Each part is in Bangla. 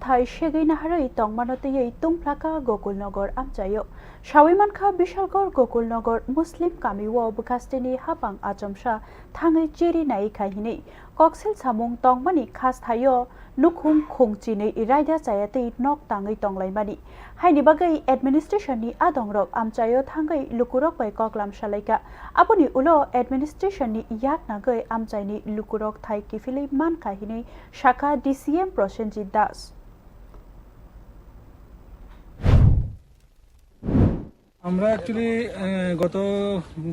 thai shegei naharai tongmanotei tungplaka Gokulnagar amchayo Shawimankha Bishalgor Gokulnagar Muslim kamiwo bukasteni hapang achamsha thangai cheri nai khahini koksil samung tongmani khas thayo nukhum khungchini iraida chayate nok tangai tonglaimani haini bagai administration ni adongrok amchayo thangai lukurok bai koklam shalaika apuni ulo administration ni yak nagai amchaini lukurok thai kifili man kahini shaka DCM Prosenjit Das আমরা অ্যাকচুয়ালি গত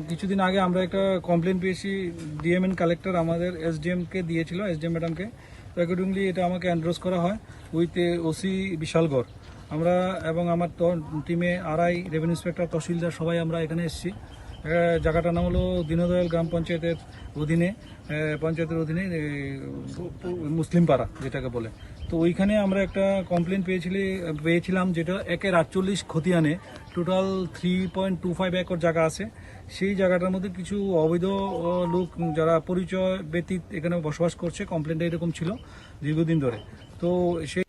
কিছুদিন আগে আমরা একটা কমপ্লেন পেয়েছি ডিএমএন কালেক্টর আমাদের এসডিএম কে দিয়েছিল এসডিএম ম্যাডামকে তো অ্যাকর্ডিংলি এটা আমাকে অ্যান্ড্রোস করা হয় উইথ ওসি বিশালগড় আমরা এবং আমার টিমে আরআই রেভিনিউ ইন্সপেক্টর তহসিলদার সবাই আমরা এখানে এসেছি জায়গাটার নাম হলো দীনদয়াল গ্রাম পঞ্চায়েতের অধীনে মুসলিম পাড়া যেটাকে বলে তো ওইখানে আমরা একটা কমপ্লেন পেয়েছিলাম যেটা 1/48 খতিয়ানে টোটাল 3.25 একর জায়গা আছে সেই জায়গাটার মধ্যে কিছু অবৈধ লোক যারা পরিচয় ব্যতীত এখানে বসবাস করছে কমপ্লেনটা এরকম ছিল দীর্ঘদিন ধরে তো সেই